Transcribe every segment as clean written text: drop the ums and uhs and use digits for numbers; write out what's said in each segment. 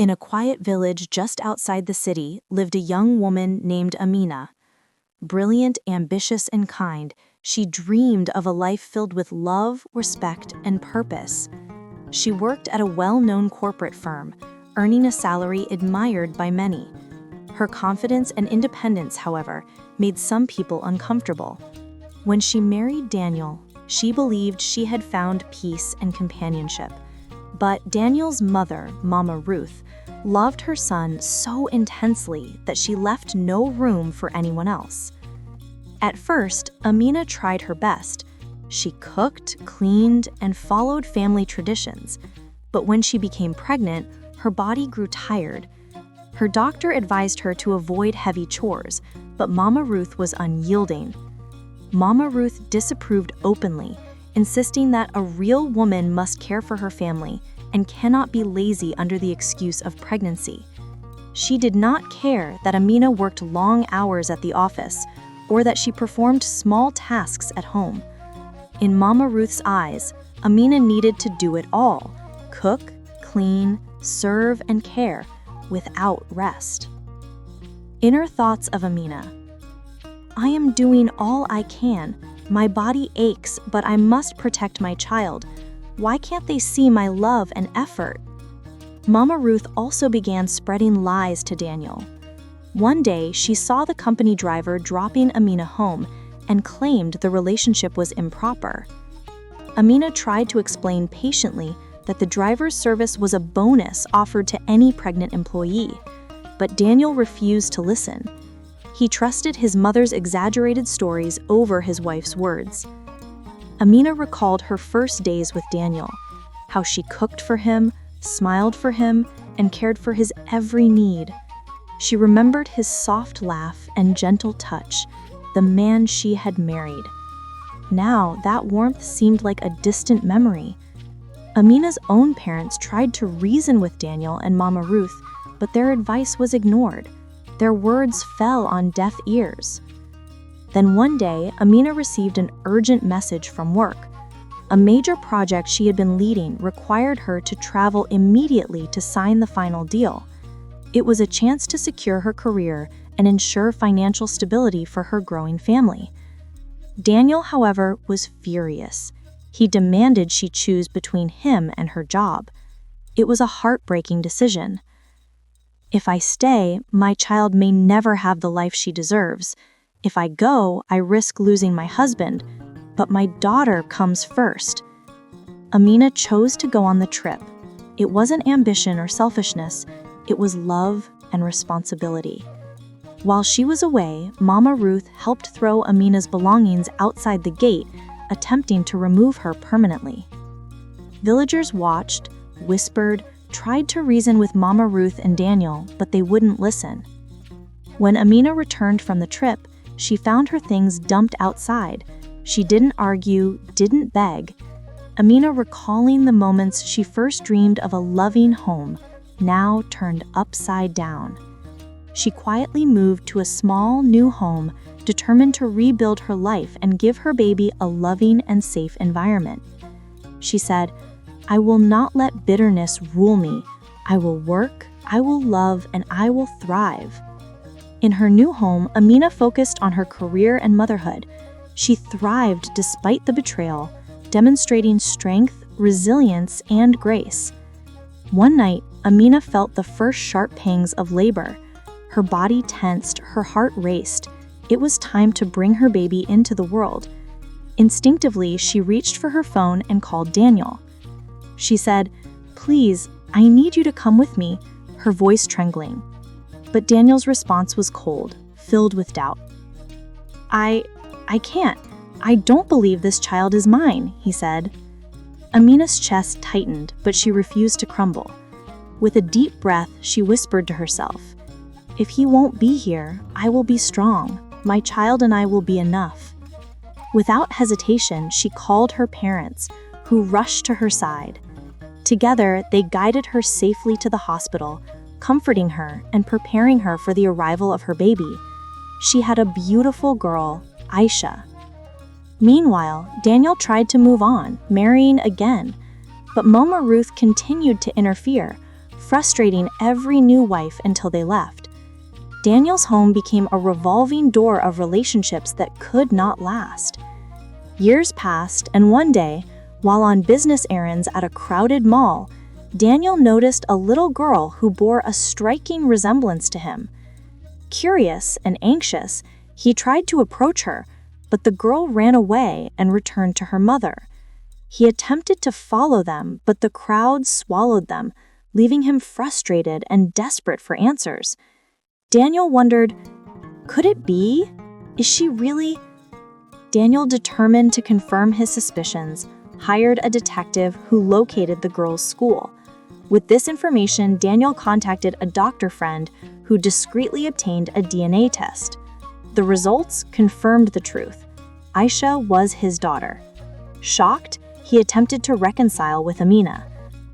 In a quiet village just outside the city lived a young woman named Amina. Brilliant, ambitious, and kind, she dreamed of a life filled with love, respect, and purpose. She worked at a well-known corporate firm, earning a salary admired by many. Her confidence and independence, however, made some people uncomfortable. When she married Daniel, she believed she had found peace and companionship. But Daniel's mother, Mama Ruth, loved her son so intensely that she left no room for anyone else. At first, Amina tried her best. She cooked, cleaned, and followed family traditions. But when she became pregnant, her body grew tired. Her doctor advised her to avoid heavy chores, but Mama Ruth was unyielding. Mama Ruth disapproved openly, insisting that a real woman must care for her family and cannot be lazy under the excuse of pregnancy. She did not care that Amina worked long hours at the office or that she performed small tasks at home. In Mama Ruth's eyes, Amina needed to do it all: cook, clean, serve, and care, without rest. Inner thoughts of Amina: I am doing all I can. My body aches, but I must protect my child. Why can't they see my love and effort? Mama Ruth also began spreading lies to Daniel. One day, she saw the company driver dropping Amina home and claimed the relationship was improper. Amina tried to explain patiently that the driver's service was a bonus offered to any pregnant employee, but Daniel refused to listen. He trusted his mother's exaggerated stories over his wife's words. Amina recalled her first days with Daniel, how she cooked for him, smiled for him, and cared for his every need. She remembered his soft laugh and gentle touch, the man she had married. Now, that warmth seemed like a distant memory. Amina's own parents tried to reason with Daniel and Mama Ruth, but their advice was ignored. Their words fell on deaf ears. Then one day, Amina received an urgent message from work. A major project she had been leading required her to travel immediately to sign the final deal. It was a chance to secure her career and ensure financial stability for her growing family. Daniel, however, was furious. He demanded she choose between him and her job. It was a heartbreaking decision. If I stay, my child may never have the life she deserves. If I go, I risk losing my husband, but my daughter comes first. Amina chose to go on the trip. It wasn't ambition or selfishness, it was love and responsibility. While she was away, Mama Ruth helped throw Amina's belongings outside the gate, attempting to remove her permanently. Villagers watched, whispered, tried to reason with Mama Ruth and Daniel, but they wouldn't listen. When Amina returned from the trip, she found her things dumped outside. She didn't argue, didn't beg. Amina, recalling the moments she first dreamed of a loving home, now turned upside down. She quietly moved to a small, new home, determined to rebuild her life and give her baby a loving and safe environment. She said, I will not let bitterness rule me. I will work, I will love, and I will thrive. In her new home, Amina focused on her career and motherhood. She thrived despite the betrayal, demonstrating strength, resilience, and grace. One night, Amina felt the first sharp pangs of labor. Her body tensed, her heart raced. It was time to bring her baby into the world. Instinctively, she reached for her phone and called Daniel. She said, Please, I need you to come with me, her voice trembling. But Daniel's response was cold, filled with doubt. I can't. I don't believe this child is mine, he said. Amina's chest tightened, but she refused to crumble. With a deep breath, she whispered to herself, If he won't be here, I will be strong. My child and I will be enough. Without hesitation, she called her parents, who rushed to her side. Together, they guided her safely to the hospital, comforting her and preparing her for the arrival of her baby. She had a beautiful girl, Aisha. Meanwhile, Daniel tried to move on, marrying again. But Mama Ruth continued to interfere, frustrating every new wife until they left. Daniel's home became a revolving door of relationships that could not last. Years passed, and one day, while on business errands at a crowded mall, Daniel noticed a little girl who bore a striking resemblance to him. Curious and anxious, he tried to approach her, but the girl ran away and returned to her mother. He attempted to follow them, but the crowd swallowed them, leaving him frustrated and desperate for answers. Daniel wondered, could it be? Is she really? Daniel, determined to confirm his suspicions, hired a detective who located the girl's school. With this information, Daniel contacted a doctor friend who discreetly obtained a DNA test. The results confirmed the truth. Aisha was his daughter. Shocked, he attempted to reconcile with Amina,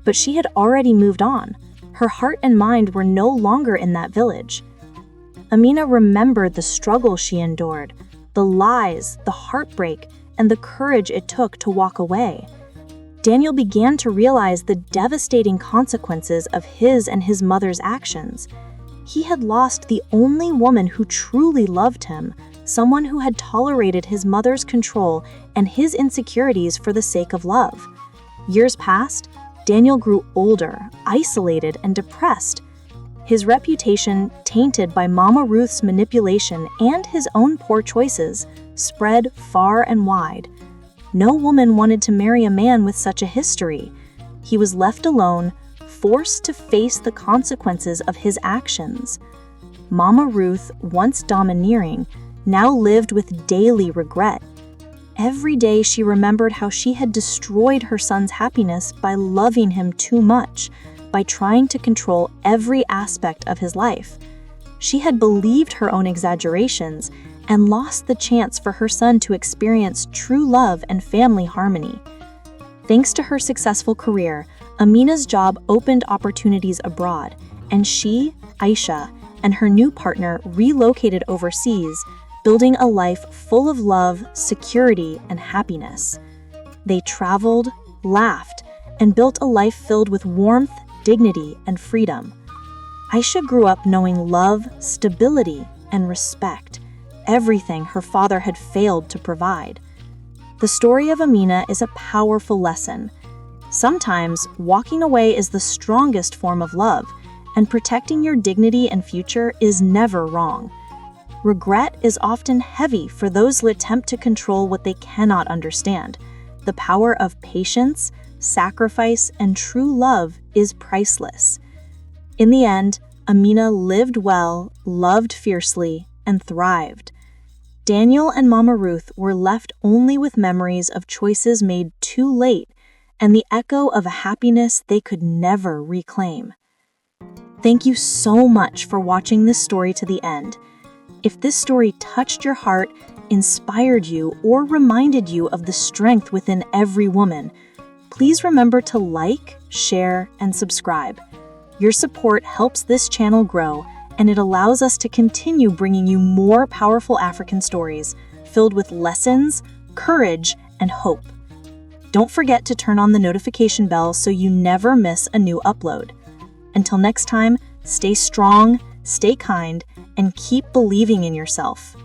but she had already moved on. Her heart and mind were no longer in that village. Amina remembered the struggle she endured, the lies, the heartbreak, and the courage it took to walk away. Daniel began to realize the devastating consequences of his and his mother's actions. He had lost the only woman who truly loved him, someone who had tolerated his mother's control and his insecurities for the sake of love. Years passed, Daniel grew older, isolated, and depressed. His reputation, tainted by Mama Ruth's manipulation and his own poor choices, spread far and wide. No woman wanted to marry a man with such a history. He was left alone, forced to face the consequences of his actions. Mama Ruth, once domineering, now lived with daily regret. Every day she remembered how she had destroyed her son's happiness by loving him too much, by trying to control every aspect of his life. She had believed her own exaggerations and lost the chance for her son to experience true love and family harmony. Thanks to her successful career, Amina's job opened opportunities abroad, and she, Aisha, and her new partner relocated overseas, building a life full of love, security, and happiness. They traveled, laughed, and built a life filled with warmth, dignity, and freedom. Aisha grew up knowing love, stability, and respect, everything her father had failed to provide. The story of Amina is a powerful lesson. Sometimes, walking away is the strongest form of love, and protecting your dignity and future is never wrong. Regret is often heavy for those who attempt to control what they cannot understand. The power of patience, sacrifice, and true love is priceless. In the end, Amina lived well, loved fiercely, and thrived. Daniel and Mama Ruth were left only with memories of choices made too late and the echo of a happiness they could never reclaim. Thank you so much for watching this story to the end. If this story touched your heart, inspired you, or reminded you of the strength within every woman, please remember to like, share, and subscribe. Your support helps this channel grow, and it allows us to continue bringing you more powerful African stories filled with lessons, courage, and hope. Don't forget to turn on the notification bell so you never miss a new upload. Until next time, stay strong, stay kind, and keep believing in yourself.